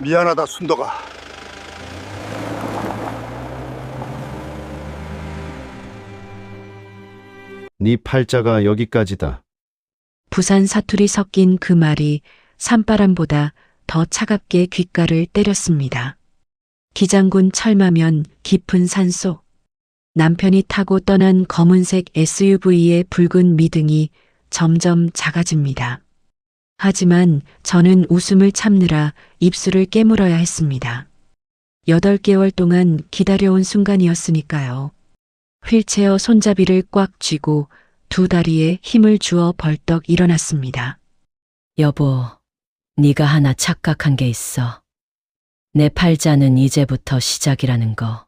미안하다, 순덕아. 네 팔자가 여기까지다. 부산 사투리 섞인 그 말이 산바람보다 더 차갑게 귓가를 때렸습니다. 기장군 철마면 깊은 산속. 남편이 타고 떠난 검은색 SUV의 붉은 미등이 점점 작아집니다. 하지만 저는 웃음을 참느라 입술을 깨물어야 했습니다. 8개월 동안 기다려온 순간이었으니까요. 휠체어 손잡이를 꽉 쥐고 두 다리에 힘을 주어 벌떡 일어났습니다. 여보, 네가 하나 착각한 게 있어. 내 팔자는 이제부터 시작이라는 거.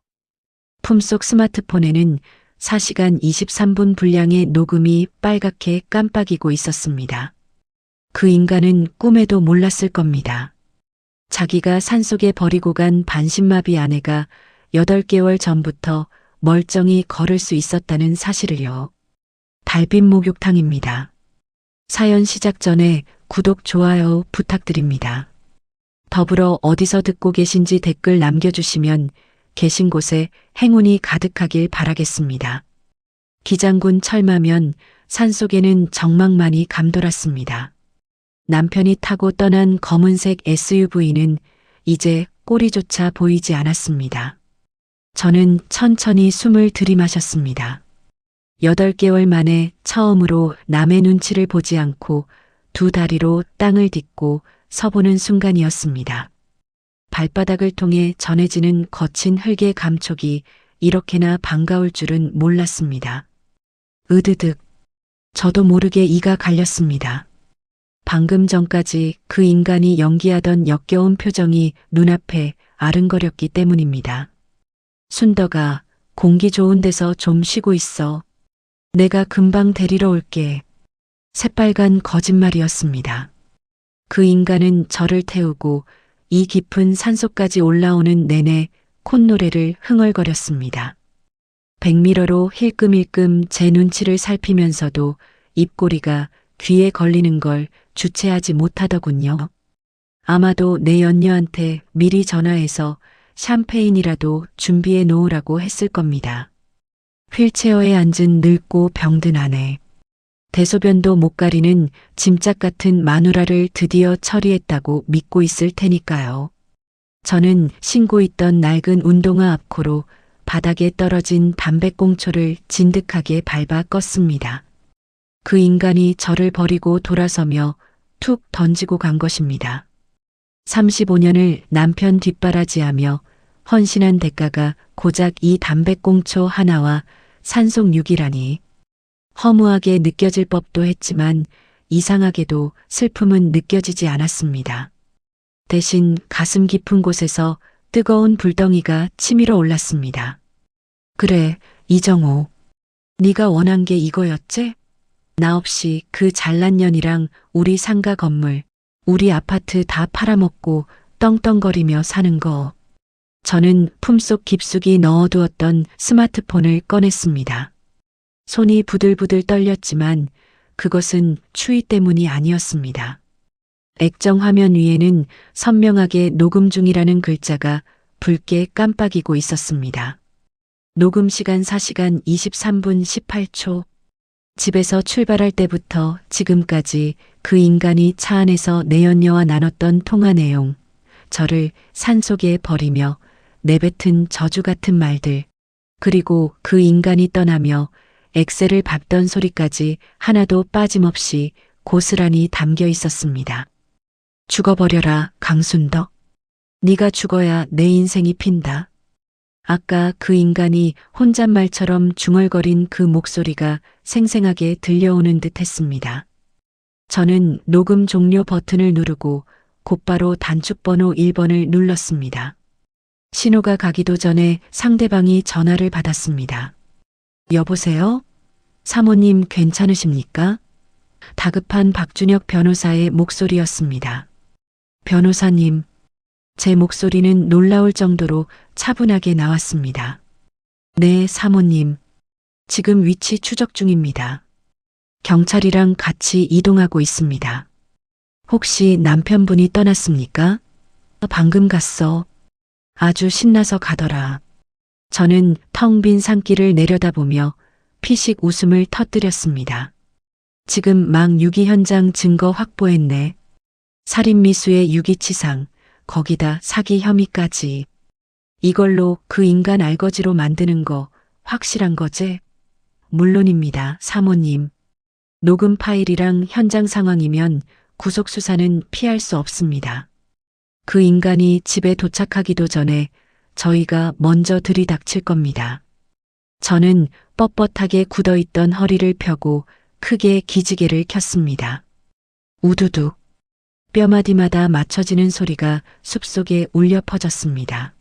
품속 스마트폰에는 4시간 23분 분량의 녹음이 빨갛게 깜빡이고 있었습니다. 그 인간은 꿈에도 몰랐을 겁니다. 자기가 산속에 버리고 간 반신마비 아내가 8개월 전부터 멀쩡히 걸을 수 있었다는 사실을요. 달빛 목욕탕입니다. 사연 시작 전에 구독, 좋아요 부탁드립니다. 더불어 어디서 듣고 계신지 댓글 남겨주시면 계신 곳에 행운이 가득하길 바라겠습니다. 기장군 철마면 산속에는 정막만이 감돌았습니다. 남편이 타고 떠난 검은색 SUV는 이제 꼬리조차 보이지 않았습니다. 저는 천천히 숨을 들이마셨습니다. 8개월 만에 처음으로 남의 눈치를 보지 않고 두 다리로 땅을 딛고 서보는 순간이었습니다. 발바닥을 통해 전해지는 거친 흙의 감촉이 이렇게나 반가울 줄은 몰랐습니다. 으드득. 저도 모르게 이가 갈렸습니다. 방금 전까지 그 인간이 연기하던 역겨운 표정이 눈앞에 아른거렸기 때문입니다. 순덕아, 공기 좋은 데서 좀 쉬고 있어. 내가 금방 데리러 올게. 새빨간 거짓말이었습니다. 그 인간은 저를 태우고 이 깊은 산속까지 올라오는 내내 콧노래를 흥얼거렸습니다. 백미러로 힐끔힐끔 제 눈치를 살피면서도 입꼬리가 귀에 걸리는 걸 주체하지 못하더군요. 아마도 내 연녀한테 미리 전화해서 샴페인이라도 준비해 놓으라고 했을 겁니다. 휠체어에 앉은 늙고 병든 아내. 대소변도 못 가리는 짐짝 같은 마누라를 드디어 처리했다고 믿고 있을 테니까요. 저는 신고 있던 낡은 운동화 앞코로 바닥에 떨어진 담배꽁초를 진득하게 밟아 껐습니다. 그 인간이 저를 버리고 돌아서며 툭 던지고 간 것입니다. 35년을 남편 뒷바라지하며 헌신한 대가가 고작 이 담배꽁초 하나와 산속 육이라니. 허무하게 느껴질 법도 했지만 이상하게도 슬픔은 느껴지지 않았습니다. 대신 가슴 깊은 곳에서 뜨거운 불덩이가 치밀어 올랐습니다. 그래, 이정호. 네가 원한 게 이거였지? 나 없이 그 잘난 년이랑 우리 상가 건물, 우리 아파트 다 팔아먹고 떵떵거리며 사는 거. 저는 품속 깊숙이 넣어두었던 스마트폰을 꺼냈습니다. 손이 부들부들 떨렸지만 그것은 추위 때문이 아니었습니다. 액정 화면 위에는 선명하게 녹음 중이라는 글자가 붉게 깜빡이고 있었습니다. 녹음 시간 4시간 23분 18초. 집에서 출발할 때부터 지금까지 그 인간이 차 안에서 내 연녀와 나눴던 통화 내용, 저를 산속에 버리며 내뱉은 저주 같은 말들, 그리고 그 인간이 떠나며 엑셀을 밟던 소리까지 하나도 빠짐없이 고스란히 담겨 있었습니다. 죽어버려라, 강순덕. 네가 죽어야 내 인생이 핀다. 아까 그 인간이 혼잣말처럼 중얼거린 그 목소리가 생생하게 들려오는 듯 했습니다. 저는 녹음 종료 버튼을 누르고 곧바로 단축번호 1번을 눌렀습니다. 신호가 가기도 전에 상대방이 전화를 받았습니다. 여보세요? 사모님 괜찮으십니까? 다급한 박준혁 변호사의 목소리였습니다. 변호사님, 제 목소리는 놀라울 정도로 차분하게 나왔습니다. 네, 사모님. 지금 위치 추적 중입니다. 경찰이랑 같이 이동하고 있습니다. 혹시 남편분이 떠났습니까? 방금 갔어. 아주 신나서 가더라. 저는 텅 빈 산길을 내려다보며 피식 웃음을 터뜨렸습니다. 지금 막 유기 현장 증거 확보했네. 살인미수의 유기치상, 거기다 사기 혐의까지. 이걸로 그 인간 알거지로 만드는 거 확실한 거지? 물론입니다, 사모님. 녹음 파일이랑 현장 상황이면 구속 수사는 피할 수 없습니다. 그 인간이 집에 도착하기도 전에 저희가 먼저 들이닥칠 겁니다. 저는 뻣뻣하게 굳어있던 허리를 펴고 크게 기지개를 켰습니다. 우두둑. 뼈마디마다 맞춰지는 소리가 숲속에 울려 퍼졌습니다.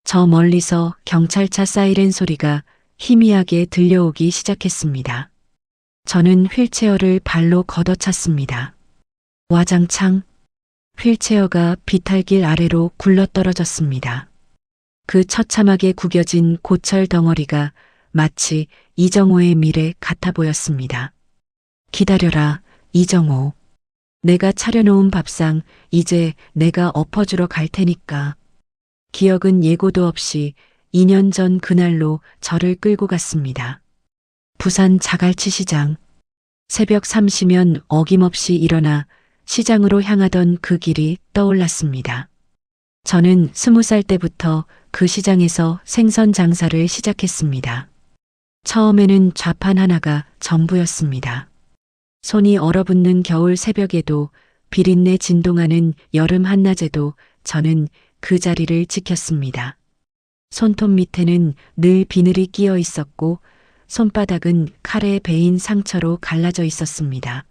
저 멀리서 경찰차 사이렌 소리가 희미하게 들려오기 시작했습니다. 저는 휠체어를 발로 걷어찼습니다. 와장창 휠체어가 비탈길 아래로 굴러떨어졌습니다. 그 처참하게 구겨진 고철 덩어리가 마치 이정호의 미래 같아 보였습니다. 기다려라, 이정호. 내가 차려놓은 밥상 이제 내가 엎어주러 갈 테니까. 기억은 예고도 없이 2년 전 그날로 저를 끌고 갔습니다. 부산 자갈치 시장. 새벽 3시면 어김없이 일어나 시장으로 향하던 그 길이 떠올랐습니다. 저는 20살 때부터 그 시장에서 생선 장사를 시작했습니다. 처음에는 좌판 하나가 전부였습니다. 손이 얼어붙는 겨울 새벽에도 비린내 진동하는 여름 한낮에도 저는 그 자리를 지켰습니다. 손톱 밑에는 늘 비늘이 끼어 있었고 손바닥은 칼에 베인 상처로 갈라져 있었습니다.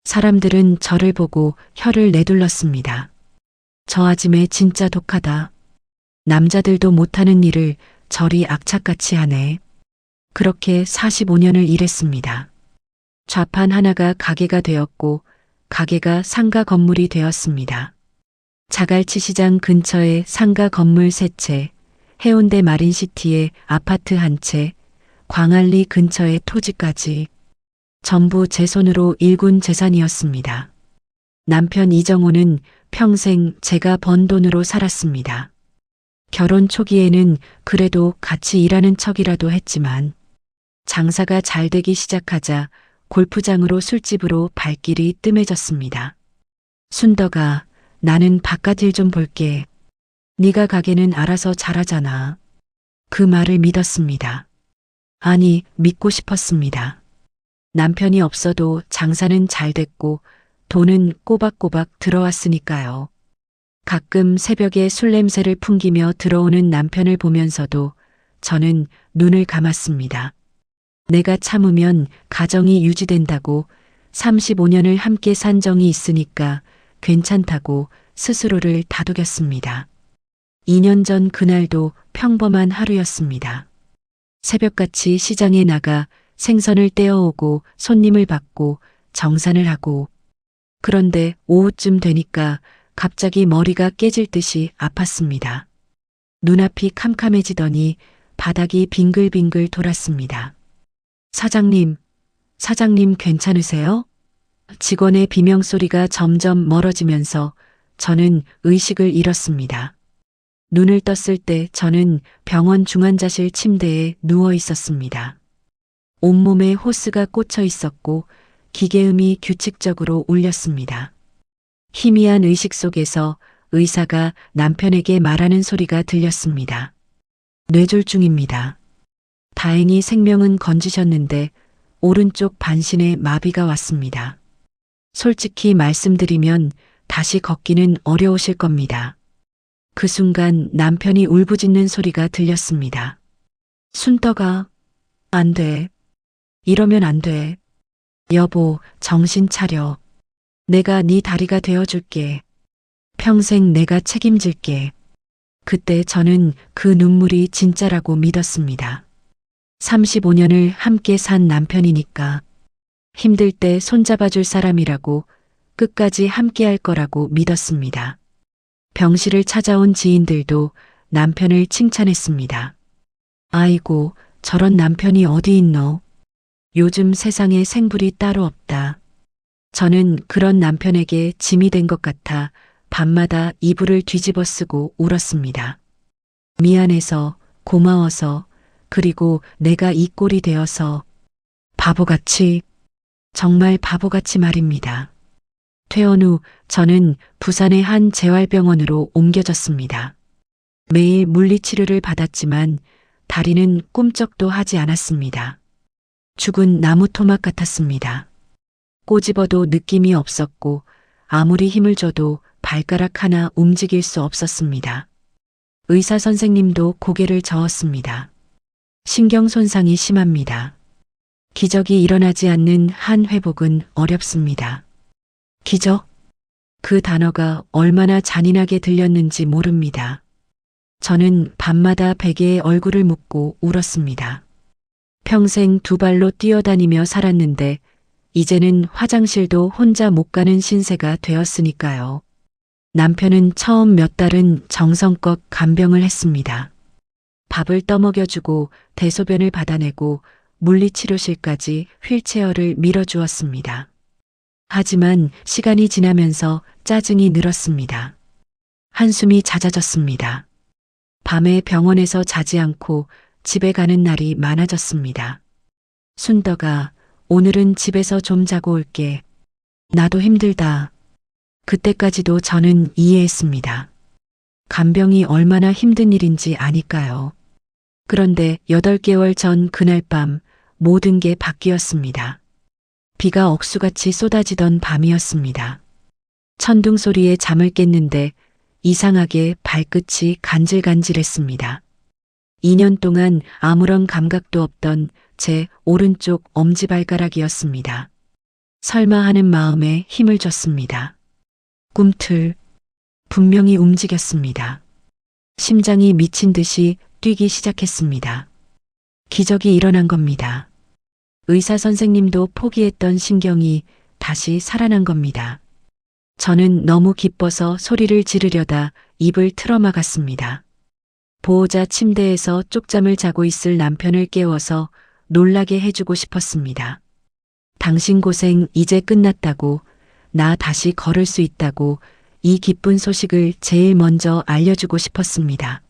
사람들은 저를 보고 혀를 내둘렀습니다. 저 아줌매 진짜 독하다. 남자들도 못하는 일을 저리 악착같이 하네. 그렇게 45년을 일했습니다. 좌판 하나가 가게가 되었고 가게가 상가 건물이 되었습니다. 자갈치 시장 근처에 상가 건물 3채, 해운대 마린시티에 아파트 1채, 광안리 근처에 토지까지 전부 제 손으로 일군 재산이었습니다. 남편 이정호는 평생 제가 번 돈으로 살았습니다. 결혼 초기에는 그래도 같이 일하는 척이라도 했지만 장사가 잘 되기 시작하자 골프장으로 술집으로 발길이 뜸해졌습니다. 순덕아, 나는 바깥 일 좀 볼게. 네가 가게는 알아서 잘하잖아. 그 말을 믿었습니다. 아니, 믿고 싶었습니다. 남편이 없어도 장사는 잘 됐고 돈은 꼬박꼬박 들어왔으니까요. 가끔 새벽에 술 냄새를 풍기며 들어오는 남편을 보면서도 저는 눈을 감았습니다. 내가 참으면 가정이 유지된다고 35년을 함께 산 정이 있으니까 괜찮다고 스스로를 다독였습니다. 2년 전 그날도 평범한 하루였습니다. 새벽같이 시장에 나가 생선을 떼어오고 손님을 받고 정산을 하고 그런데 오후쯤 되니까 갑자기 머리가 깨질 듯이 아팠습니다. 눈앞이 캄캄해지더니 바닥이 빙글빙글 돌았습니다. 사장님 괜찮으세요? 직원의 비명소리가 점점 멀어지면서 저는 의식을 잃었습니다. 눈을 떴을 때 저는 병원 중환자실 침대에 누워 있었습니다. 온몸에 호스가 꽂혀 있었고 기계음이 규칙적으로 울렸습니다. 희미한 의식 속에서 의사가 남편에게 말하는 소리가 들렸습니다. 뇌졸중입니다. 다행히 생명은 건지셨는데 오른쪽 반신에 마비가 왔습니다. 솔직히 말씀드리면 다시 걷기는 어려우실 겁니다. 그 순간 남편이 울부짖는 소리가 들렸습니다. 순덕아, 안 돼. 이러면 안 돼. 여보, 정신 차려. 내가 네 다리가 되어줄게. 평생 내가 책임질게. 그때 저는 그 눈물이 진짜라고 믿었습니다. 35년을 함께 산 남편이니까 힘들 때 손잡아줄 사람이라고 끝까지 함께 할 거라고 믿었습니다. 병실을 찾아온 지인들도 남편을 칭찬했습니다. 아이고, 저런 남편이 어디 있노? 요즘 세상에 생불이 따로 없다. 저는 그런 남편에게 짐이 된 것 같아 밤마다 이불을 뒤집어 쓰고 울었습니다. 미안해서, 고마워서, 그리고 내가 이 꼴이 되어서 바보같이, 정말 바보같이 말입니다. 퇴원 후 저는 부산의 한 재활병원으로 옮겨졌습니다. 매일 물리치료를 받았지만 다리는 꿈쩍도 하지 않았습니다. 죽은 나무 토막 같았습니다. 꼬집어도 느낌이 없었고 아무리 힘을 줘도 발가락 하나 움직일 수 없었습니다. 의사 선생님도 고개를 저었습니다. 신경 손상이 심합니다. 기적이 일어나지 않는 한 회복은 어렵습니다. 기적? 그 단어가 얼마나 잔인하게 들렸는지 모릅니다. 저는 밤마다 베개에 얼굴을 묻고 울었습니다. 평생 두 발로 뛰어다니며 살았는데 이제는 화장실도 혼자 못 가는 신세가 되었으니까요. 남편은 처음 몇 달은 정성껏 간병을 했습니다. 밥을 떠먹여주고 대소변을 받아내고 물리치료실까지 휠체어를 밀어주었습니다. 하지만 시간이 지나면서 짜증이 늘었습니다. 한숨이 잦아졌습니다. 밤에 병원에서 자지 않고 집에 가는 날이 많아졌습니다. 순덕아, 오늘은 집에서 좀 자고 올게. 나도 힘들다. 그때까지도 저는 이해했습니다. 간병이 얼마나 힘든 일인지 아니까요. 그런데 8개월 전 그날 밤 모든 게 바뀌었습니다. 비가 억수같이 쏟아지던 밤이었습니다. 천둥 소리에 잠을 깼는데 이상하게 발끝이 간질간질했습니다. 2년 동안 아무런 감각도 없던 제 오른쪽 엄지발가락이었습니다. 설마 하는 마음에 힘을 줬습니다. 꿈틀, 분명히 움직였습니다. 심장이 미친 듯이 뛰기 시작했습니다. 기적이 일어난 겁니다. 의사 선생님도 포기했던 신경이 다시 살아난 겁니다. 저는 너무 기뻐서 소리를 지르려다 입을 틀어막았습니다. 보호자 침대에서 쪽잠을 자고 있을 남편을 깨워서 놀라게 해주고 싶었습니다. 당신 고생 이제 끝났다고, 나 다시 걸을 수 있다고 이 기쁜 소식을 제일 먼저 알려주고 싶었습니다.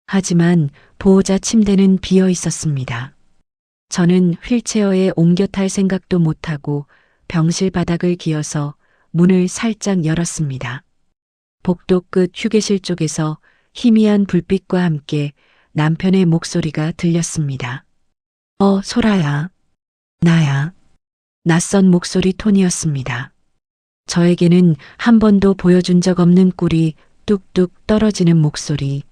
하지만 보호자 침대는 비어 있었습니다. 저는 휠체어에 옮겨 탈 생각도 못하고 병실 바닥을 기어서 문을 살짝 열었습니다. 복도 끝 휴게실 쪽에서 희미한 불빛과 함께 남편의 목소리가 들렸습니다. 소라야. 나야. 낯선 목소리 톤이었습니다. 저에게는 한 번도 보여준 적 없는 꿀이 뚝뚝 떨어지는 목소리.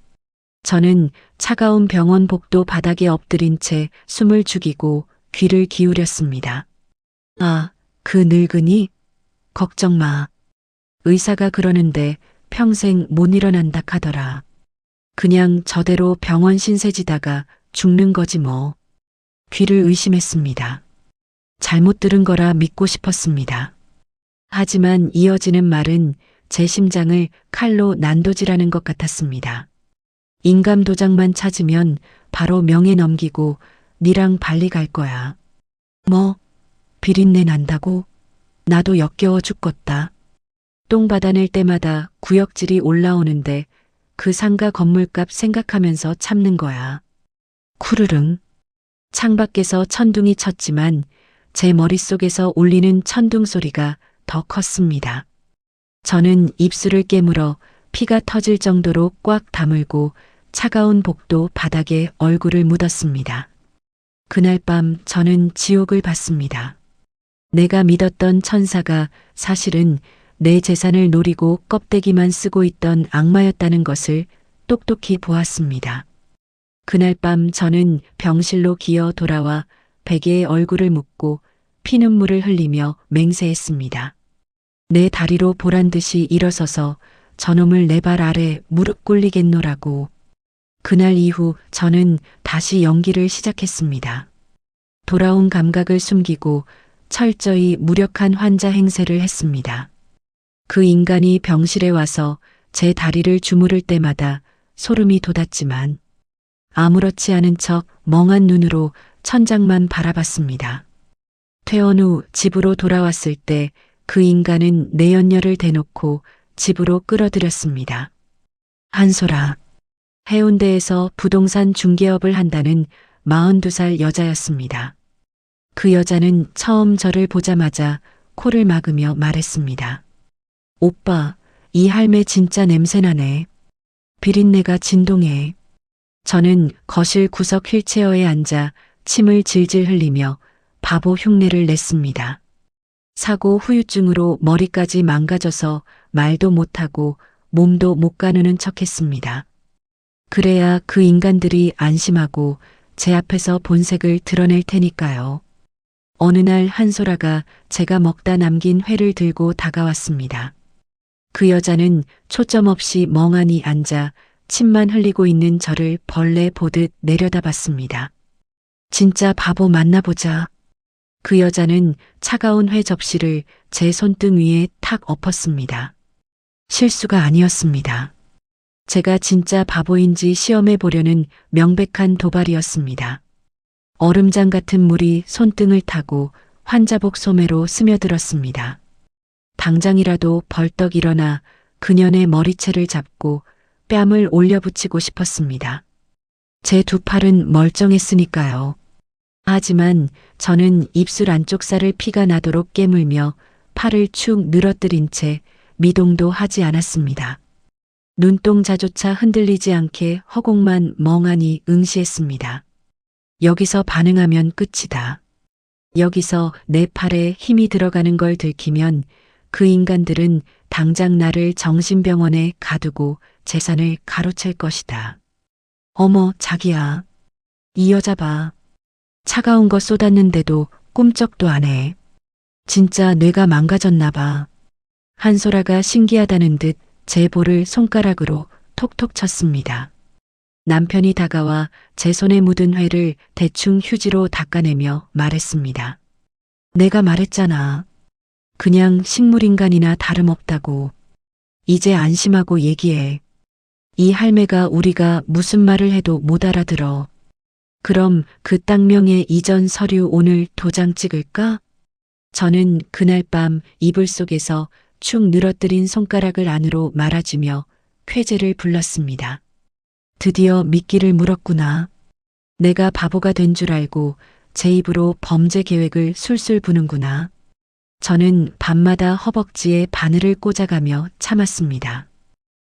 저는 차가운 병원 복도 바닥에 엎드린 채 숨을 죽이고 귀를 기울였습니다. 아, 그 늙은이? 걱정 마. 의사가 그러는데 평생 못 일어난다 하더라. 그냥 저대로 병원 신세지다가 죽는 거지 뭐. 귀를 의심했습니다. 잘못 들은 거라 믿고 싶었습니다. 하지만 이어지는 말은 제 심장을 칼로 난도질하는 것 같았습니다. 인감 도장만 찾으면 바로 명예 넘기고 니랑 발리 갈 거야. 뭐? 비린내 난다고? 나도 역겨워 죽겠다. 똥 받아낼 때마다 구역질이 올라오는데 그 상가 건물값 생각하면서 참는 거야. 쿠르릉. 창밖에서 천둥이 쳤지만 제 머릿속에서 울리는 천둥 소리가 더 컸습니다. 저는 입술을 깨물어 피가 터질 정도로 꽉 다물고 차가운 복도 바닥에 얼굴을 묻었습니다. 그날 밤 저는 지옥을 봤습니다. 내가 믿었던 천사가 사실은 내 재산을 노리고 껍데기만 쓰고 있던 악마였다는 것을 똑똑히 보았습니다. 그날 밤 저는 병실로 기어 돌아와 베개에 얼굴을 묻고 피눈물을 흘리며 맹세했습니다. 내 다리로 보란듯이 일어서서 저놈을 내 발 아래 무릎 꿇리겠노라고. 그날 이후 저는 다시 연기를 시작했습니다. 돌아온 감각을 숨기고 철저히 무력한 환자 행세를 했습니다. 그 인간이 병실에 와서 제 다리를 주무를 때마다 소름이 돋았지만 아무렇지 않은 척 멍한 눈으로 천장만 바라봤습니다. 퇴원 후 집으로 돌아왔을 때 그 인간은 내연녀를 대놓고 집으로 끌어들였습니다. 한솔아. 해운대에서 부동산 중개업을 한다는 42살 여자였습니다. 그 여자는 처음 저를 보자마자 코를 막으며 말했습니다. 오빠, 이 할매 진짜 냄새나네. 비린내가 진동해. 저는 거실 구석 휠체어에 앉아 침을 질질 흘리며 바보 흉내를 냈습니다. 사고 후유증으로 머리까지 망가져서 말도 못하고 몸도 못 가누는 척했습니다. 그래야 그 인간들이 안심하고 제 앞에서 본색을 드러낼 테니까요. 어느 날 한솔아가 제가 먹다 남긴 회를 들고 다가왔습니다. 그 여자는 초점 없이 멍하니 앉아 침만 흘리고 있는 저를 벌레 보듯 내려다봤습니다. 진짜 바보 맞나 보자. 그 여자는 차가운 회 접시를 제 손등 위에 탁 엎었습니다. 실수가 아니었습니다. 제가 진짜 바보인지 시험해 보려는 명백한 도발이었습니다. 얼음장 같은 물이 손등을 타고 환자복 소매로 스며들었습니다. 당장이라도 벌떡 일어나 그년의 머리채를 잡고 뺨을 올려붙이고 싶었습니다. 제 두 팔은 멀쩡했으니까요. 하지만 저는 입술 안쪽 살을 피가 나도록 깨물며 팔을 축 늘어뜨린 채 미동도 하지 않았습니다. 눈동자조차 흔들리지 않게 허공만 멍하니 응시했습니다. 여기서 반응하면 끝이다. 여기서 내 팔에 힘이 들어가는 걸 들키면 그 인간들은 당장 나를 정신병원에 가두고 재산을 가로챌 것이다. 어머, 자기야. 이 여자 봐. 차가운 거 쏟았는데도 꿈쩍도 안 해. 진짜 뇌가 망가졌나 봐. 한솔아가 신기하다는 듯 제 볼을 손가락으로 톡톡 쳤습니다. 남편이 다가와 제 손에 묻은 회를 대충 휴지로 닦아내며 말했습니다. 내가 말했잖아. 그냥 식물인간이나 다름없다고. 이제 안심하고 얘기해. 이 할매가 우리가 무슨 말을 해도 못 알아들어. 그럼 그 땅명의 이전 서류 오늘 도장 찍을까? 저는 그날 밤 이불 속에서 축 늘어뜨린 손가락을 안으로 말아주며 쾌재를 불렀습니다. 드디어 미끼를 물었구나. 내가 바보가 된 줄 알고 제 입으로 범죄 계획을 술술 부는구나. 저는 밤마다 허벅지에 바늘을 꽂아가며 참았습니다.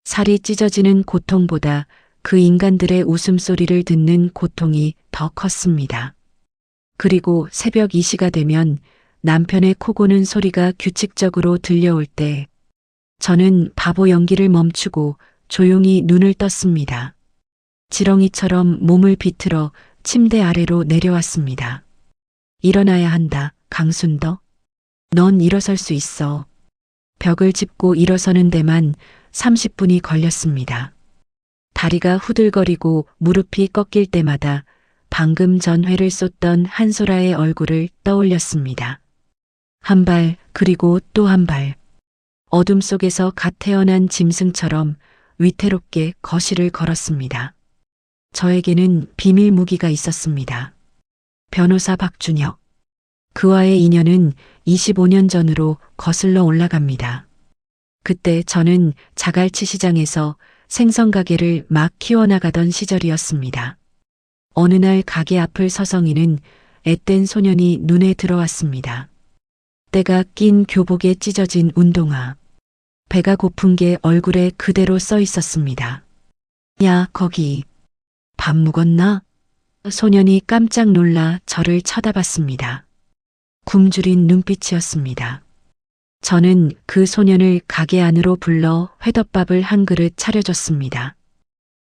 살이 찢어지는 고통보다 그 인간들의 웃음소리를 듣는 고통이 더 컸습니다. 그리고 새벽 2시가 되면 남편의 코 고는 소리가 규칙적으로 들려올 때 저는 바보 연기를 멈추고 조용히 눈을 떴습니다. 지렁이처럼 몸을 비틀어 침대 아래로 내려왔습니다. 일어나야 한다, 강순덕. 넌 일어설 수 있어. 벽을 짚고 일어서는 데만 30분이 걸렸습니다. 다리가 후들거리고 무릎이 꺾일 때마다 방금 전 회를 쏟던 한솔아의 얼굴을 떠올렸습니다. 한 발, 그리고 또 한 발. 어둠 속에서 갓 태어난 짐승처럼 위태롭게 거실을 걸었습니다. 저에게는 비밀 무기가 있었습니다. 변호사 박준혁. 그와의 인연은 25년 전으로 거슬러 올라갑니다. 그때 저는 자갈치 시장에서 생선 가게를 막 키워나가던 시절이었습니다. 어느 날 가게 앞을 서성이는 앳된 소년이 눈에 들어왔습니다. 때가 낀 교복에 찢어진 운동화. 배가 고픈 게 얼굴에 그대로 써 있었습니다. 야, 거기. 밥 묵었나? 소년이 깜짝 놀라 저를 쳐다봤습니다. 굶주린 눈빛이었습니다. 저는 그 소년을 가게 안으로 불러 회덮밥을 한 그릇 차려줬습니다.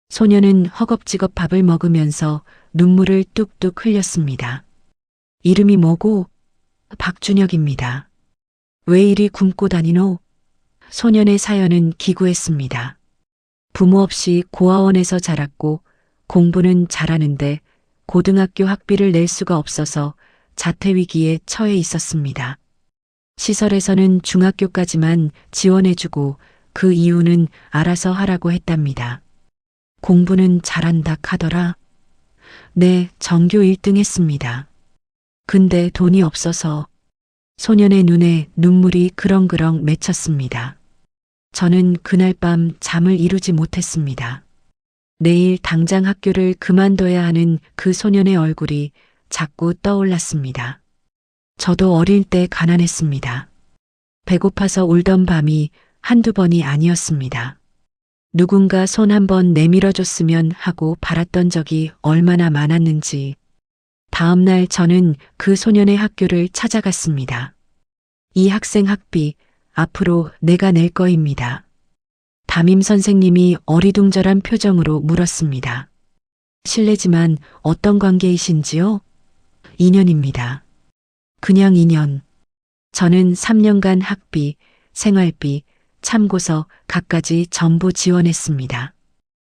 소년은 허겁지겁 밥을 먹으면서 눈물을 뚝뚝 흘렸습니다. 이름이 뭐고? 박준혁입니다. 왜 이리 굶고 다니노? 소년의 사연은 기구했습니다. 부모 없이 고아원에서 자랐고 공부는 잘하는데 고등학교 학비를 낼 수가 없어서 자퇴 위기에 처해 있었습니다. 시설에서는 중학교까지만 지원해주고 그 이유는 알아서 하라고 했답니다. 공부는 잘한다 카더라. 네, 전교 1등 했습니다. 근데 돈이 없어서. 소년의 눈에 눈물이 그렁그렁 맺혔습니다. 저는 그날 밤 잠을 이루지 못했습니다. 내일 당장 학교를 그만둬야 하는 그 소년의 얼굴이 자꾸 떠올랐습니다. 저도 어릴 때 가난했습니다. 배고파서 울던 밤이 한두 번이 아니었습니다. 누군가 손 한 번 내밀어줬으면 하고 바랐던 적이 얼마나 많았는지. 다음 날 저는 그 소년의 학교를 찾아갔습니다. 이 학생 학비 앞으로 내가 낼 거입니다. 담임 선생님이 어리둥절한 표정으로 물었습니다. 실례지만 어떤 관계이신지요? 2년입니다. 그냥 2년. 저는 3년간 학비, 생활비, 참고서 갖가지 전부 지원했습니다.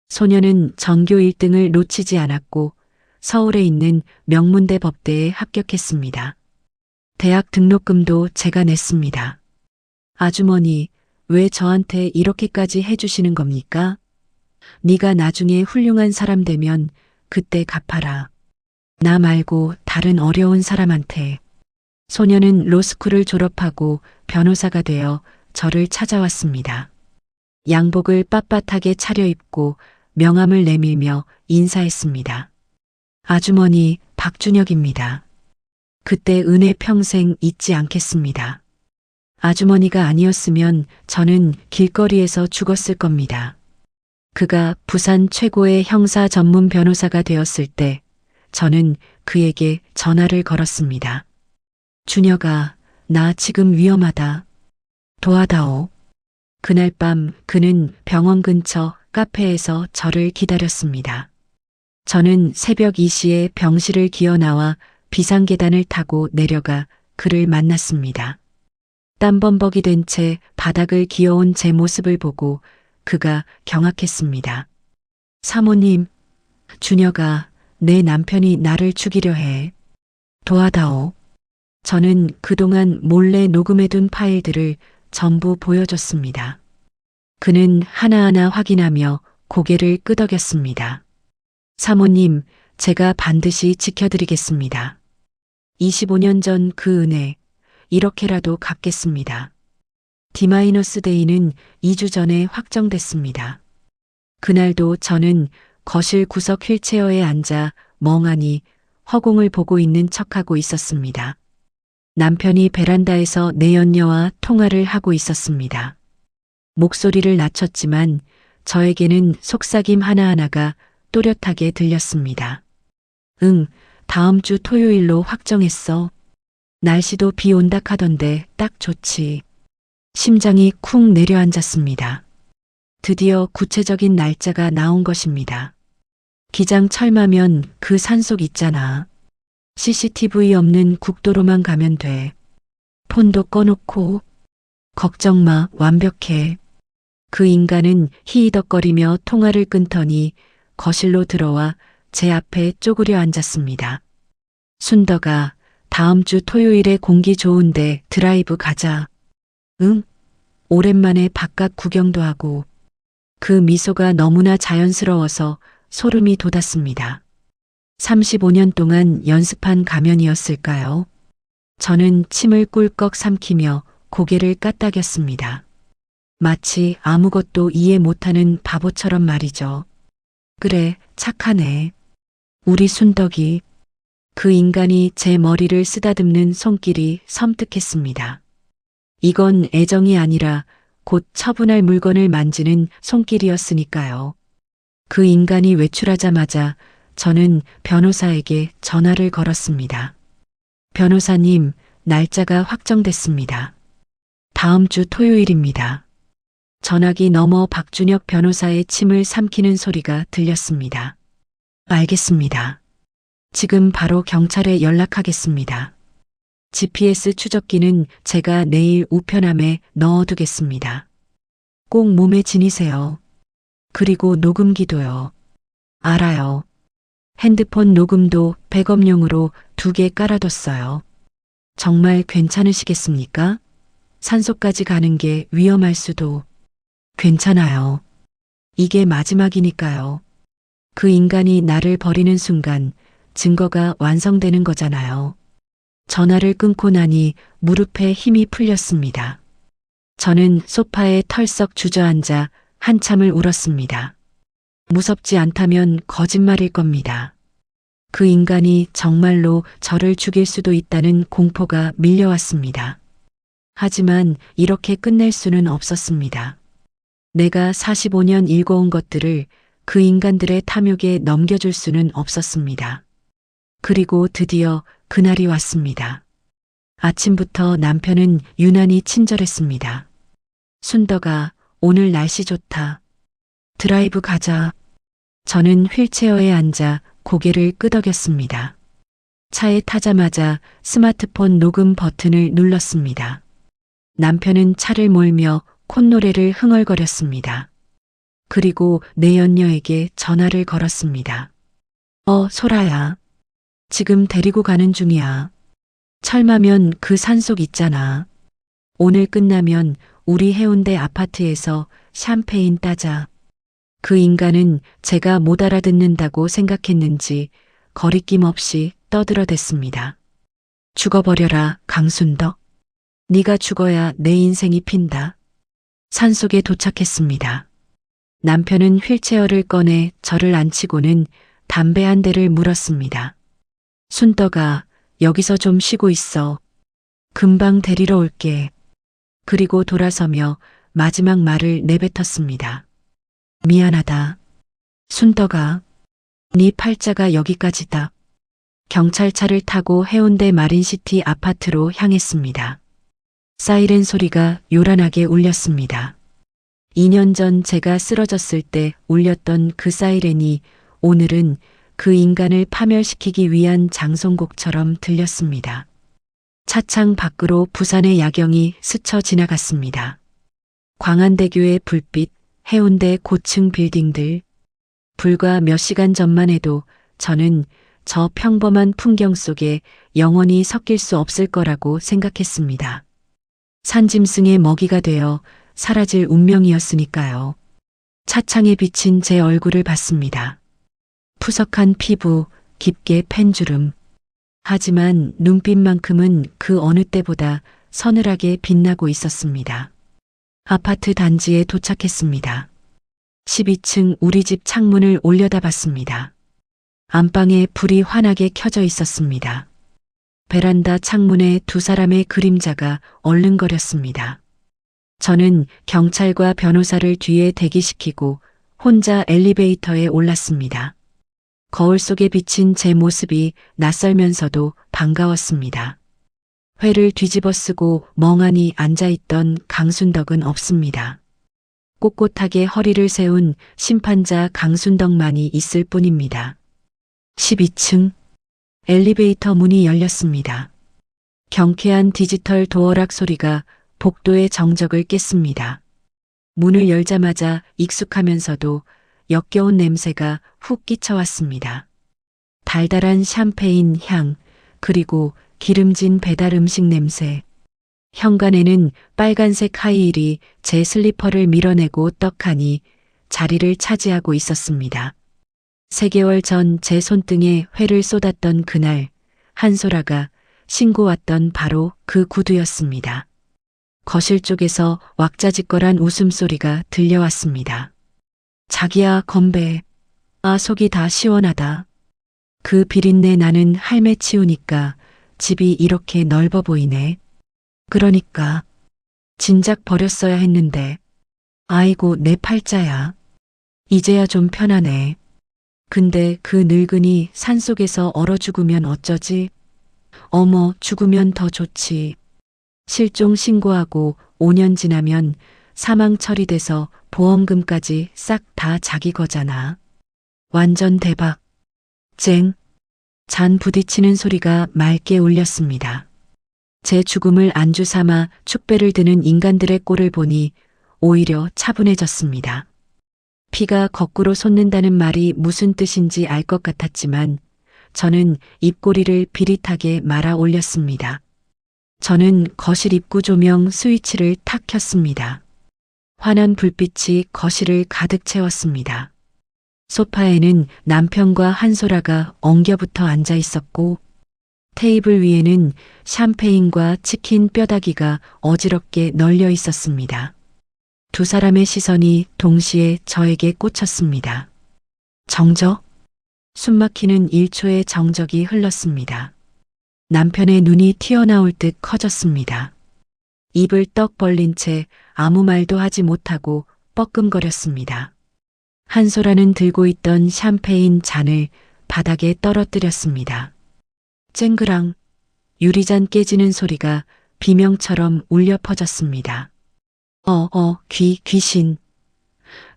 소녀는 전교 1등을 놓치지 않았고 서울에 있는 명문대 법대에 합격했습니다. 대학 등록금도 제가 냈습니다. 아주머니, 왜 저한테 이렇게까지 해주시는 겁니까? 네가 나중에 훌륭한 사람 되면 그때 갚아라. 나 말고 다른 어려운 사람한테. 소녀는 로스쿨을 졸업하고 변호사가 되어 저를 찾아왔습니다. 양복을 빳빳하게 차려입고 명함을 내밀며 인사했습니다. 아주머니 박준혁입니다. 그때 은혜 평생 잊지 않겠습니다. 아주머니가 아니었으면 저는 길거리에서 죽었을 겁니다. 그가 부산 최고의 형사 전문 변호사가 되었을 때 저는 그에게 전화를 걸었습니다. 준혁아, 나 지금 위험하다. 도와다오. 그날 밤 그는 병원 근처 카페에서 저를 기다렸습니다. 저는 새벽 2시에 병실을 기어 나와 비상계단을 타고 내려가 그를 만났습니다. 땀범벅이 된 채 바닥을 기어온 제 모습을 보고 그가 경악했습니다. 사모님, 준혁아, 내 남편이 나를 죽이려 해. 도와다오. 저는 그동안 몰래 녹음해둔 파일들을 전부 보여줬습니다. 그는 하나하나 확인하며 고개를 끄덕였습니다. 사모님, 제가 반드시 지켜드리겠습니다. 25년 전 그 은혜, 이렇게라도 갚겠습니다. D-데이는 2주 전에 확정됐습니다. 그날도 저는 거실 구석 휠체어에 앉아 멍하니 허공을 보고 있는 척하고 있었습니다. 남편이 베란다에서 내연녀와 통화를 하고 있었습니다. 목소리를 낮췄지만 저에게는 속삭임 하나하나가 또렷하게 들렸습니다. 응, 다음 주 토요일로 확정했어. 날씨도 비 온다 하던데 딱 좋지. 심장이 쿵 내려앉았습니다. 드디어 구체적인 날짜가 나온 것입니다. 기장 철마면 그 산속 있잖아. CCTV 없는 국도로만 가면 돼. 폰도 꺼놓고. 걱정 마, 완벽해. 그 인간은 히히덕거리며 통화를 끊더니 거실로 들어와 제 앞에 쪼그려 앉았습니다. 순덕아, 다음 주 토요일에 공기 좋은데 드라이브 가자. 응? 오랜만에 바깥 구경도 하고. 그 미소가 너무나 자연스러워서 소름이 돋았습니다. 35년 동안 연습한 가면이었을까요? 저는 침을 꿀꺽 삼키며 고개를 까딱였습니다. 마치 아무것도 이해 못하는 바보처럼 말이죠. 그래, 착하네. 우리 순덕이. 그 인간이 제 머리를 쓰다듬는 손길이 섬뜩했습니다. 이건 애정이 아니라 곧 처분할 물건을 만지는 손길이었으니까요. 그 인간이 외출하자마자 저는 변호사에게 전화를 걸었습니다. 변호사님, 날짜가 확정됐습니다. 다음 주 토요일입니다. 전화기 너머 박준혁 변호사의 침을 삼키는 소리가 들렸습니다. 알겠습니다. 지금 바로 경찰에 연락하겠습니다. GPS 추적기는 제가 내일 우편함에 넣어두겠습니다. 꼭 몸에 지니세요. 그리고 녹음기도요. 알아요. 핸드폰 녹음도 백업용으로 2개 깔아뒀어요. 정말 괜찮으시겠습니까? 산소까지 가는 게 위험할 수도. 괜찮아요. 이게 마지막이니까요. 그 인간이 나를 버리는 순간 증거가 완성되는 거잖아요. 전화를 끊고 나니 무릎에 힘이 풀렸습니다. 저는 소파에 털썩 주저앉아 한참을 울었습니다. 무섭지 않다면 거짓말일 겁니다. 그 인간이 정말로 저를 죽일 수도 있다는 공포가 밀려왔습니다. 하지만 이렇게 끝낼 수는 없었습니다. 내가 45년 읽어온 것들을 그 인간들의 탐욕에 넘겨줄 수는 없었습니다. 그리고 드디어 그날이 왔습니다. 아침부터 남편은 유난히 친절했습니다. 순덕아, 오늘 날씨 좋다. 드라이브 가자. 저는 휠체어에 앉아 고개를 끄덕였습니다. 차에 타자마자 스마트폰 녹음 버튼을 눌렀습니다. 남편은 차를 몰며 콧노래를 흥얼거렸습니다. 그리고 내 연녀에게 전화를 걸었습니다. 소라야. 지금 데리고 가는 중이야. 철마면 그 산속 있잖아. 오늘 끝나면 우리 해운대 아파트에서 샴페인 따자. 그 인간은 제가 못 알아듣는다고 생각했는지 거리낌 없이 떠들어댔습니다. 죽어버려라, 강순덕. 네가 죽어야 내 인생이 핀다. 산속에 도착했습니다. 남편은 휠체어를 꺼내 저를 앉히고는 담배 한 대를 물었습니다. 순덕아, 여기서 좀 쉬고 있어. 금방 데리러 올게. 그리고 돌아서며 마지막 말을 내뱉었습니다. 미안하다. 순덕아, 네 팔자가 여기까지다. 경찰차를 타고 해운대 마린시티 아파트로 향했습니다. 사이렌 소리가 요란하게 울렸습니다. 2년 전 제가 쓰러졌을 때 울렸던 그 사이렌이 오늘은 그 인간을 파멸시키기 위한 장송곡처럼 들렸습니다. 차창 밖으로 부산의 야경이 스쳐 지나갔습니다. 광안대교의 불빛, 해운대 고층 빌딩들. 불과 몇 시간 전만 해도 저는 저 평범한 풍경 속에 영원히 섞일 수 없을 거라고 생각했습니다. 산짐승의 먹이가 되어 사라질 운명이었으니까요. 차창에 비친 제 얼굴을 봤습니다. 푸석한 피부, 깊게 팬 주름. 하지만 눈빛만큼은 그 어느 때보다 서늘하게 빛나고 있었습니다. 아파트 단지에 도착했습니다. 12층 우리 집 창문을 올려다봤습니다. 안방에 불이 환하게 켜져 있었습니다. 베란다 창문에 두 사람의 그림자가 얼른거렸습니다. 저는 경찰과 변호사를 뒤에 대기시키고 혼자 엘리베이터에 올랐습니다. 거울 속에 비친 제 모습이 낯설면서도 반가웠습니다. 회를 뒤집어 쓰고 멍하니 앉아있던 강순덕은 없습니다. 꼿꼿하게 허리를 세운 심판자 강순덕만이 있을 뿐입니다. 12층 엘리베이터 문이 열렸습니다. 경쾌한 디지털 도어락 소리가 복도의 정적을 깼습니다. 문을 열자마자 익숙하면서도 역겨운 냄새가 훅 끼쳐왔습니다. 달달한 샴페인 향, 그리고 기름진 배달 음식 냄새. 현관에는 빨간색 하이힐이 제 슬리퍼를 밀어내고 떡하니 자리를 차지하고 있었습니다. 3개월 전 제 손등에 회를 쏟았던 그날, 한소라가 신고 왔던 바로 그 구두였습니다. 거실 쪽에서 왁자지껄한 웃음소리가 들려왔습니다. 자기야, 건배. 아, 속이 다 시원하다. 그 비린내 나는 할매 치우니까 집이 이렇게 넓어 보이네. 그러니까 진작 버렸어야 했는데. 아이고, 내 팔자야. 이제야 좀 편하네. 근데 그 늙은이 산속에서 얼어 죽으면 어쩌지? 어머, 죽으면 더 좋지. 실종 신고하고 5년 지나면 사망 처리돼서 보험금까지 싹 다 자기 거잖아. 완전 대박. 쨍. 잔 부딪히는 소리가 맑게 울렸습니다. 제 죽음을 안주 삼아 축배를 드는 인간들의 꼴을 보니 오히려 차분해졌습니다. 피가 거꾸로 솟는다는 말이 무슨 뜻인지 알 것 같았지만 저는 입꼬리를 비릿하게 말아 올렸습니다. 저는 거실 입구 조명 스위치를 탁 켰습니다. 환한 불빛이 거실을 가득 채웠습니다. 소파에는 남편과 한소라가 엉겨붙어 앉아 있었고 테이블 위에는 샴페인과 치킨 뼈다귀가 어지럽게 널려 있었습니다. 두 사람의 시선이 동시에 저에게 꽂혔습니다. 정적? 숨막히는 1초의 정적이 흘렀습니다. 남편의 눈이 튀어나올 듯 커졌습니다. 입을 떡 벌린 채 아무 말도 하지 못하고 뻐끔거렸습니다. 한소라는 들고 있던 샴페인 잔을 바닥에 떨어뜨렸습니다. 쨍그랑 유리잔 깨지는 소리가 비명처럼 울려 퍼졌습니다. 귀신.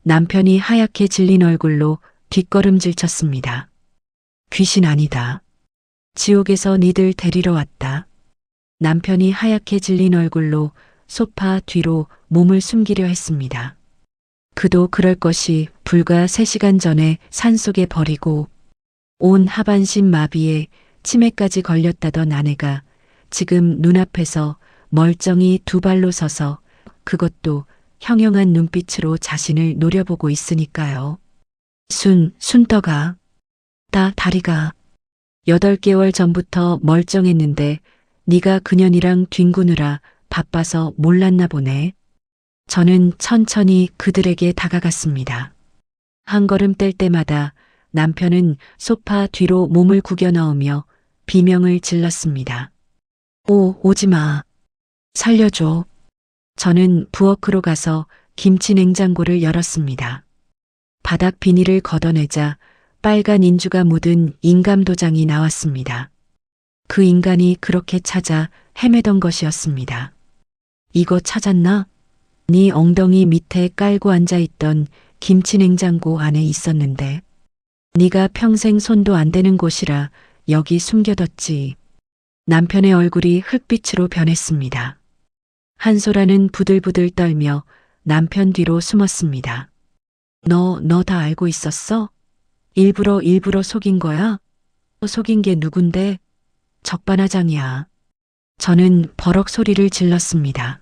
남편이 하얗게 질린 얼굴로 뒷걸음질 쳤습니다. 귀신 아니다. 지옥에서 니들 데리러 왔다. 남편이 하얗게 질린 얼굴로 소파 뒤로 몸을 숨기려 했습니다. 그도 그럴 것이 불과 3시간 전에 산속에 버리고 온 하반신 마비에 치매까지 걸렸다던 아내가 지금 눈앞에서 멀쩡히 두 발로 서서 그것도 형용한 눈빛으로 자신을 노려보고 있으니까요. 순떡아. 다리가 8개월 전부터 멀쩡했는데 네가 그년이랑 뒹구느라 바빠서 몰랐나 보네. 저는 천천히 그들에게 다가갔습니다. 한 걸음 뗄 때마다 남편은 소파 뒤로 몸을 구겨 넣으며 비명을 질렀습니다. 오지 마. 살려줘. 저는 부엌으로 가서 김치 냉장고를 열었습니다. 바닥 비닐을 걷어내자 빨간 인주가 묻은 인감도장이 나왔습니다. 그 인간이 그렇게 찾아 헤매던 것이었습니다. 이거 찾았나? 네 엉덩이 밑에 깔고 앉아있던 김치 냉장고 안에 있었는데 네가 평생 손도 안 대는 곳이라 여기 숨겨뒀지. 남편의 얼굴이 흙빛으로 변했습니다. 한소라는 부들부들 떨며 남편 뒤로 숨었습니다. 너 다 알고 있었어? 일부러 속인 거야? 속인 게 누군데? 적반하장이야. 저는 버럭 소리를 질렀습니다.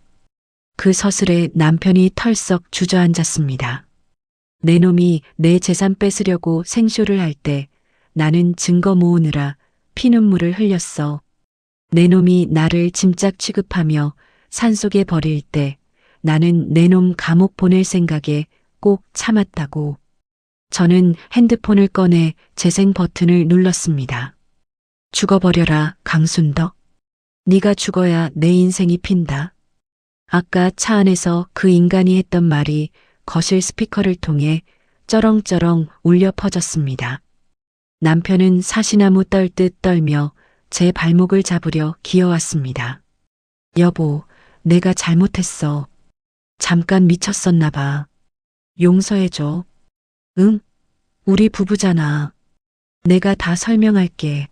그 서슬에 남편이 털썩 주저앉았습니다. 내 놈이 내 재산 뺏으려고 생쇼를 할 때 나는 증거 모으느라 피눈물을 흘렸어. 내 놈이 나를 짐짝 취급하며 산속에 버릴 때 나는 내 놈 감옥 보낼 생각에 꼭 참았다고. 저는 핸드폰을 꺼내 재생 버튼을 눌렀습니다. 죽어버려라, 강순덕. 네가 죽어야 내 인생이 핀다. 아까 차 안에서 그 인간이 했던 말이 거실 스피커를 통해 쩌렁쩌렁 울려 퍼졌습니다. 남편은 사시나무 떨듯 떨며 제 발목을 잡으려 기어왔습니다. 여보, 내가 잘못했어. 잠깐 미쳤었나 봐. 용서해줘. 응? 우리 부부잖아. 내가 다 설명할게.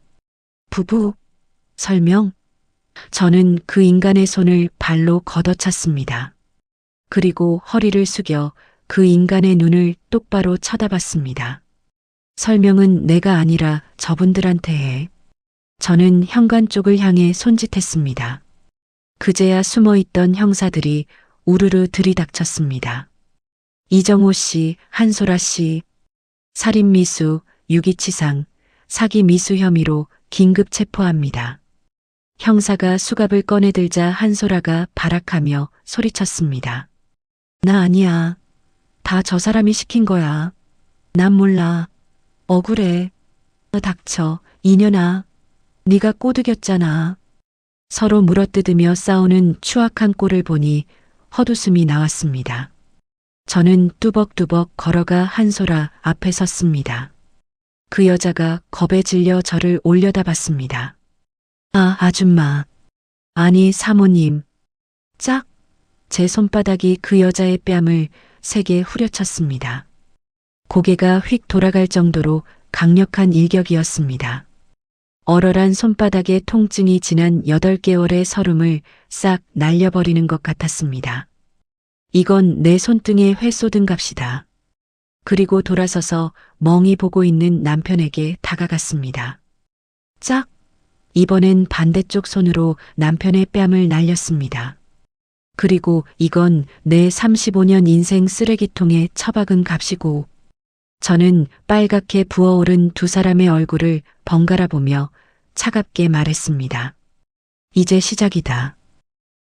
부부? 설명? 저는 그 인간의 손을 발로 걷어찼습니다. 그리고 허리를 숙여 그 인간의 눈을 똑바로 쳐다봤습니다. 설명은 내가 아니라 저분들한테 해. 저는 현관 쪽을 향해 손짓했습니다. 그제야 숨어있던 형사들이 우르르 들이닥쳤습니다. 이정호 씨, 한소라 씨, 살인 미수, 유기치상, 사기 미수 혐의로 긴급 체포합니다. 형사가 수갑을 꺼내들자 한소라가 발악하며 소리쳤습니다. 나 아니야. 다 저 사람이 시킨 거야. 난 몰라. 억울해. 닥쳐, 이년아. 네가 꼬드겼잖아. 서로 물어뜯으며 싸우는 추악한 꼴을 보니 헛웃음이 나왔습니다. 저는 뚜벅뚜벅 걸어가 한소라 앞에 섰습니다. 그 여자가 겁에 질려 저를 올려다봤습니다. 아줌마. 아니, 사모님. 짝! 제 손바닥이 그 여자의 뺨을 세게 후려쳤습니다. 고개가 휙 돌아갈 정도로 강력한 일격이었습니다. 얼얼한 손바닥의 통증이 지난 8개월의 서름을 싹 날려버리는 것 같았습니다. 이건 내 손등에 회 쏟은 값이다. 그리고 돌아서서 멍히 보고 있는 남편에게 다가갔습니다. 짝! 이번엔 반대쪽 손으로 남편의 뺨을 날렸습니다. 그리고 이건 내 35년 인생 쓰레기통에 처박은 값이고. 저는 빨갛게 부어오른 두 사람의 얼굴을 번갈아 보며 차갑게 말했습니다. 이제 시작이다.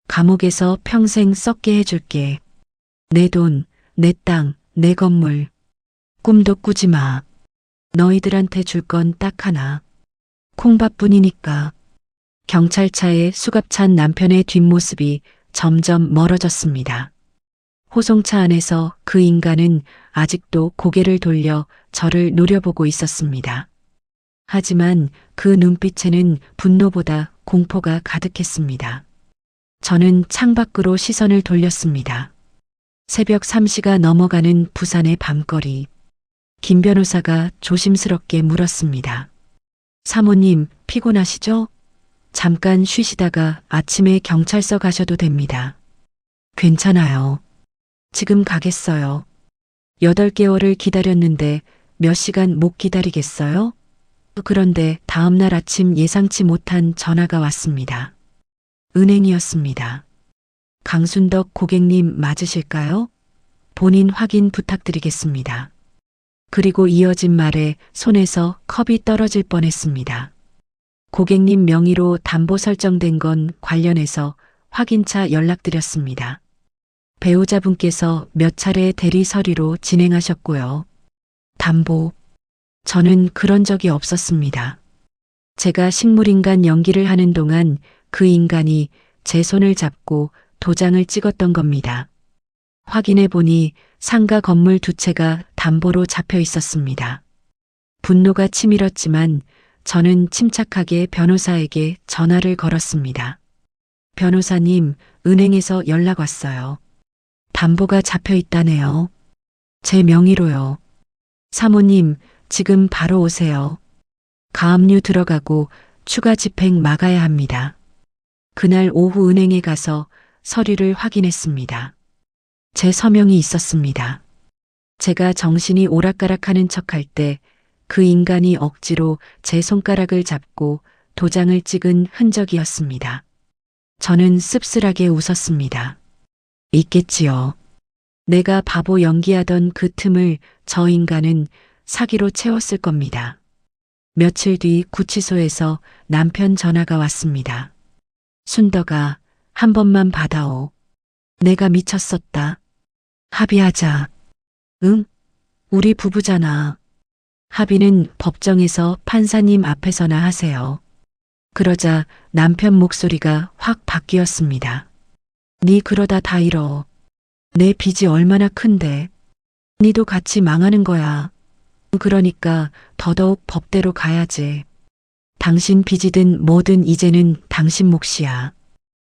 감옥에서 평생 썩게 해줄게. 내 돈, 내 땅, 내 건물. 꿈도 꾸지 마. 너희들한테 줄 건 딱 하나. 콩밥뿐이니까. 경찰차에 수갑찬 남편의 뒷모습이 점점 멀어졌습니다. 호송차 안에서 그 인간은 아직도 고개를 돌려 저를 노려보고 있었습니다. 하지만 그 눈빛에는 분노보다 공포가 가득했습니다. 저는 창밖으로 시선을 돌렸습니다. 새벽 3시가 넘어가는 부산의 밤거리. 김 변호사가 조심스럽게 물었습니다. 사모님, 피곤하시죠? 잠깐 쉬시다가 아침에 경찰서 가셔도 됩니다. 괜찮아요. 지금 가겠어요. 8개월을 기다렸는데 몇 시간 못 기다리겠어요? 그런데 다음날 아침 예상치 못한 전화가 왔습니다. 은행이었습니다. 강순덕 고객님 맞으실까요? 본인 확인 부탁드리겠습니다. 그리고 이어진 말에 손에서 컵이 떨어질 뻔했습니다. 고객님 명의로 담보 설정된 건 관련해서 확인차 연락드렸습니다. 배우자분께서 몇 차례 대리 서류로 진행하셨고요. 담보. 저는 그런 적이 없었습니다. 제가 식물인간 연기를 하는 동안 그 인간이 제 손을 잡고 도장을 찍었던 겁니다. 확인해 보니 상가 건물 2채가 담보로 잡혀 있었습니다. 분노가 치밀었지만 저는 침착하게 변호사에게 전화를 걸었습니다. 변호사님, 은행에서 연락 왔어요. 담보가 잡혀 있다네요. 제 명의로요. 사모님, 지금 바로 오세요. 가압류 들어가고 추가 집행 막아야 합니다. 그날 오후 은행에 가서 서류를 확인했습니다. 제 서명이 있었습니다. 제가 정신이 오락가락하는 척할 때 그 인간이 억지로 제 손가락을 잡고 도장을 찍은 흔적이었습니다. 저는 씁쓸하게 웃었습니다. 있겠지요. 내가 바보 연기하던 그 틈을 저 인간은 사기로 채웠을 겁니다. 며칠 뒤 구치소에서 남편 전화가 왔습니다. 순덕아, 한 번만 받아오. 내가 미쳤었다. 합의하자. 응? 우리 부부잖아. 합의는 법정에서 판사님 앞에서나 하세요. 그러자 남편 목소리가 확 바뀌었습니다. 니 그러다 다 잃어. 내 빚이 얼마나 큰데. 니도 같이 망하는 거야. 그러니까 더더욱 법대로 가야지. 당신 빚이든 뭐든 이제는 당신 몫이야.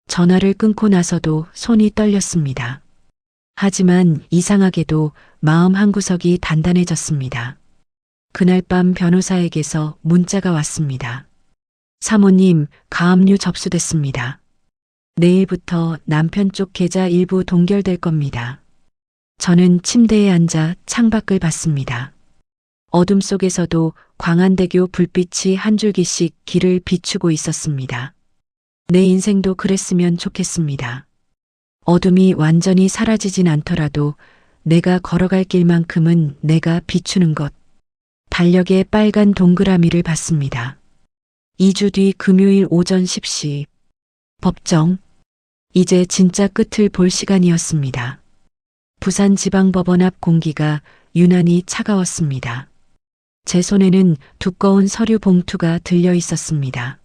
전화를 끊고 나서도 손이 떨렸습니다. 하지만 이상하게도 마음 한구석이 단단해졌습니다. 그날 밤 변호사에게서 문자가 왔습니다. 사모님, 가압류 접수됐습니다. 내일부터 남편 쪽 계좌 일부 동결될 겁니다. 저는 침대에 앉아 창밖을 봤습니다. 어둠 속에서도 광안대교 불빛이 한 줄기씩 길을 비추고 있었습니다. 내 인생도 그랬으면 좋겠습니다. 어둠이 완전히 사라지진 않더라도 내가 걸어갈 길만큼은 내가 비추는 것. 달력에 빨간 동그라미를 봤습니다. 2주 뒤 금요일 오전 10시. 법정. 이제 진짜 끝을 볼 시간이었습니다. 부산지방법원 앞 공기가 유난히 차가웠습니다. 제 손에는 두꺼운 서류 봉투가 들려 있었습니다.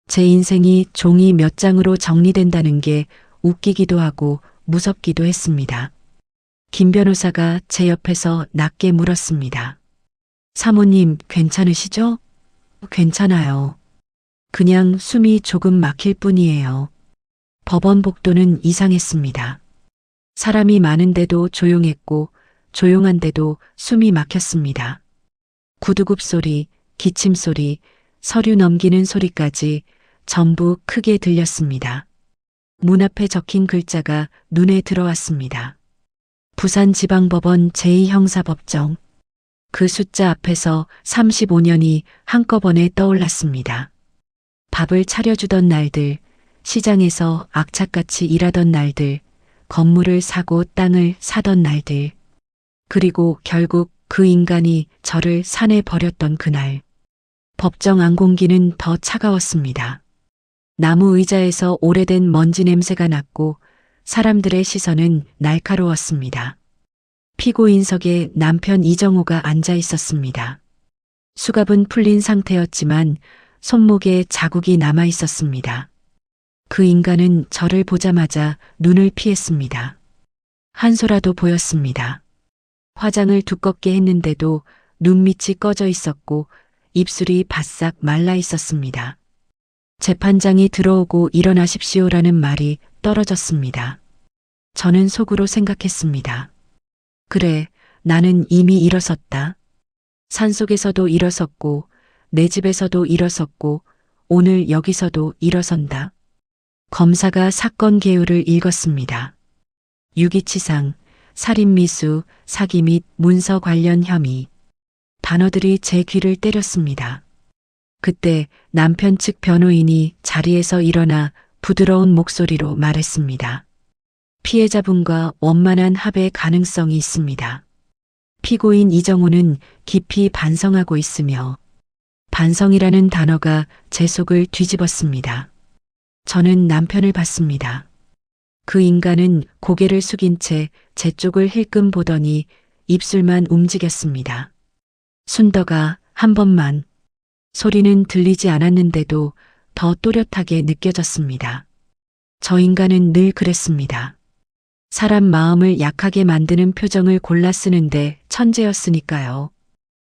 제 인생이 종이 몇 장으로 정리된다는 게 웃기기도 하고 무섭기도 했습니다. 김 변호사가 제 옆에서 낮게 물었습니다. 사모님, 괜찮으시죠? 괜찮아요. 그냥 숨이 조금 막힐 뿐이에요. 법원 복도는 이상했습니다. 사람이 많은데도 조용했고 조용한데도 숨이 막혔습니다. 구두굽 소리, 기침 소리, 서류 넘기는 소리까지 전부 크게 들렸습니다. 문 앞에 적힌 글자가 눈에 들어왔습니다. 부산지방법원 제2형사법정. 그 숫자 앞에서 35년이 한꺼번에 떠올랐습니다. 밥을 차려주던 날들, 시장에서 악착같이 일하던 날들, 건물을 사고 땅을 사던 날들, 그리고 결국 그 인간이 저를 산에 버렸던 그날. 법정 안공기는 더 차가웠습니다. 나무 의자에서 오래된 먼지 냄새가 났고 사람들의 시선은 날카로웠습니다. 피고인석에 남편 이정호가 앉아 있었습니다. 수갑은 풀린 상태였지만 손목에 자국이 남아 있었습니다. 그 인간은 저를 보자마자 눈을 피했습니다. 한소라도 보였습니다. 화장을 두껍게 했는데도 눈밑이 꺼져 있었고 입술이 바싹 말라 있었습니다. 재판장이 들어오고 일어나십시오라는 말이 떨어졌습니다. 저는 속으로 생각했습니다. 그래, 나는 이미 일어섰다. 산속에서도 일어섰고 내 집에서도 일어섰고 오늘 여기서도 일어선다. 검사가 사건 개요를 읽었습니다. 유기치상, 살인미수, 사기 및 문서 관련 혐의. 단어들이 제 귀를 때렸습니다. 그때 남편 측 변호인이 자리에서 일어나 부드러운 목소리로 말했습니다. 피해자분과 원만한 합의 가능성이 있습니다. 피고인 이정호는 깊이 반성하고 있으며 반성이라는 단어가 제 속을 뒤집었습니다. 저는 남편을 봤습니다. 그 인간은 고개를 숙인 채 제 쪽을 힐끔 보더니 입술만 움직였습니다. 순덕아, 한 번만. 소리는 들리지 않았는데도 더 또렷하게 느껴졌습니다. 저 인간은 늘 그랬습니다. 사람 마음을 약하게 만드는 표정을 골라 쓰는데 천재였으니까요.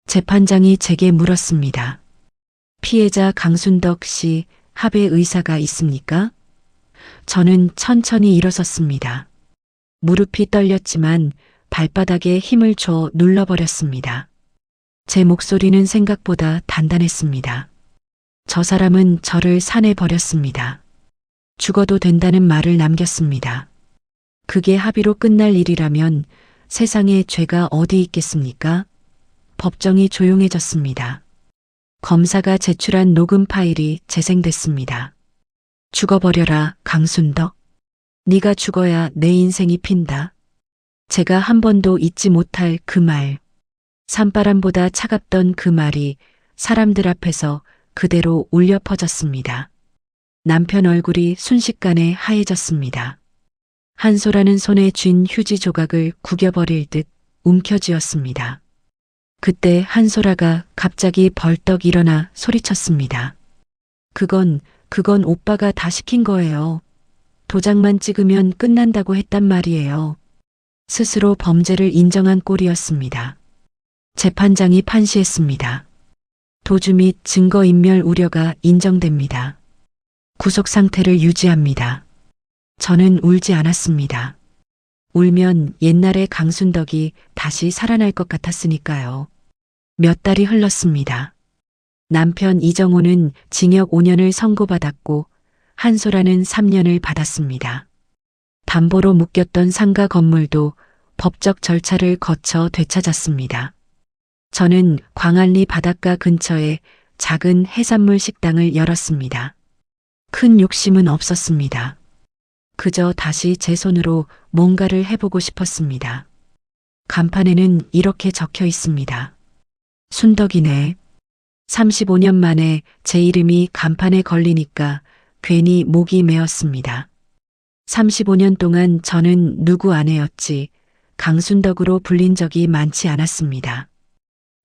재판장이 제게 물었습니다. 피해자 강순덕 씨 합의 의사가 있습니까? 저는 천천히 일어섰습니다. 무릎이 떨렸지만 발바닥에 힘을 줘 눌러버렸습니다. 제 목소리는 생각보다 단단했습니다. 저 사람은 저를 산에 버렸습니다. 죽어도 된다는 말을 남겼습니다. 그게 합의로 끝날 일이라면 세상에 죄가 어디 있겠습니까? 법정이 조용해졌습니다. 검사가 제출한 녹음 파일이 재생됐습니다. 죽어버려라, 강순덕. 네가 죽어야 내 인생이 핀다. 제가 한 번도 잊지 못할 그 말. 산바람보다 차갑던 그 말이 사람들 앞에서 그대로 울려 퍼졌습니다. 남편 얼굴이 순식간에 하얘졌습니다. 한소라는 손에 쥔 휴지 조각을 구겨버릴 듯 움켜쥐었습니다. 그때 한소라가 갑자기 벌떡 일어나 소리쳤습니다. 그건 오빠가 다 시킨 거예요. 도장만 찍으면 끝난다고 했단 말이에요. 스스로 범죄를 인정한 꼴이었습니다. 재판장이 판시했습니다. 도주 및 증거인멸 우려가 인정됩니다. 구속 상태를 유지합니다. 저는 울지 않았습니다. 울면 옛날의 강순덕이 다시 살아날 것 같았으니까요. 몇 달이 흘렀습니다. 남편 이정호는 징역 5년을 선고받았고 한소라는 3년을 받았습니다. 담보로 묶였던 상가 건물도 법적 절차를 거쳐 되찾았습니다. 저는 광안리 바닷가 근처에 작은 해산물 식당을 열었습니다. 큰 욕심은 없었습니다. 그저 다시 제 손으로 뭔가를 해보고 싶었습니다. 간판에는 이렇게 적혀 있습니다. 순덕이네. 35년 만에 제 이름이 간판에 걸리니까 괜히 목이 메었습니다. 35년 동안 저는 누구 아내였지 강순덕으로 불린 적이 많지 않았습니다.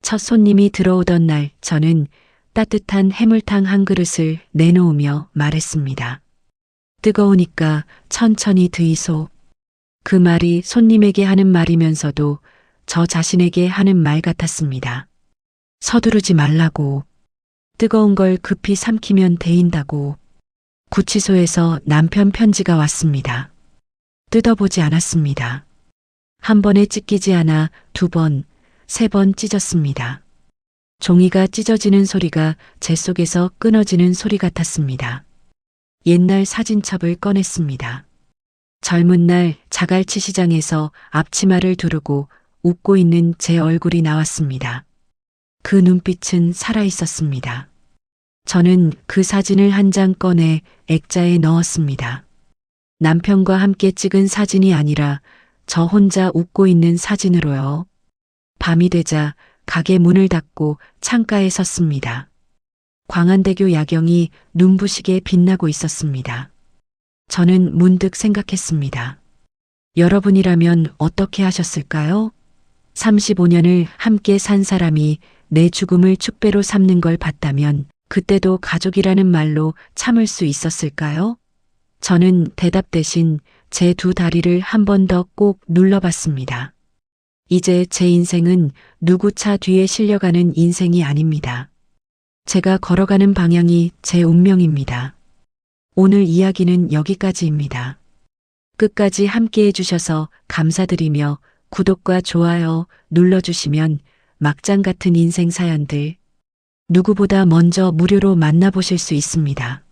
첫 손님이 들어오던 날 저는 따뜻한 해물탕 한 그릇을 내놓으며 말했습니다. 뜨거우니까 천천히 드이소. 그 말이 손님에게 하는 말이면서도 저 자신에게 하는 말 같았습니다. 서두르지 말라고. 뜨거운 걸 급히 삼키면 데인다고. 구치소에서 남편 편지가 왔습니다. 뜯어보지 않았습니다. 한 번에 찢기지 않아 2번, 3번 찢었습니다. 종이가 찢어지는 소리가 제 속에서 끊어지는 소리 같았습니다. 옛날 사진첩을 꺼냈습니다. 젊은 날 자갈치 시장에서 앞치마를 두르고 웃고 있는 제 얼굴이 나왔습니다. 그 눈빛은 살아있었습니다. 저는 그 사진을 한 장 꺼내 액자에 넣었습니다. 남편과 함께 찍은 사진이 아니라 저 혼자 웃고 있는 사진으로요. 밤이 되자 가게 문을 닫고 창가에 섰습니다. 광안대교 야경이 눈부시게 빛나고 있었습니다. 저는 문득 생각했습니다. 여러분이라면 어떻게 하셨을까요? 35년을 함께 산 사람이 내 죽음을 축배로 삼는 걸 봤다면 그때도 가족이라는 말로 참을 수 있었을까요? 저는 대답 대신 제 두 다리를 한 번 더 꼭 눌러봤습니다. 이제 제 인생은 누구 차 뒤에 실려가는 인생이 아닙니다. 제가 걸어가는 방향이 제 운명입니다. 오늘 이야기는 여기까지입니다. 끝까지 함께 해주셔서 감사드리며 구독과 좋아요 눌러주시면 막장 같은 인생 사연들 누구보다 먼저 무료로 만나보실 수 있습니다.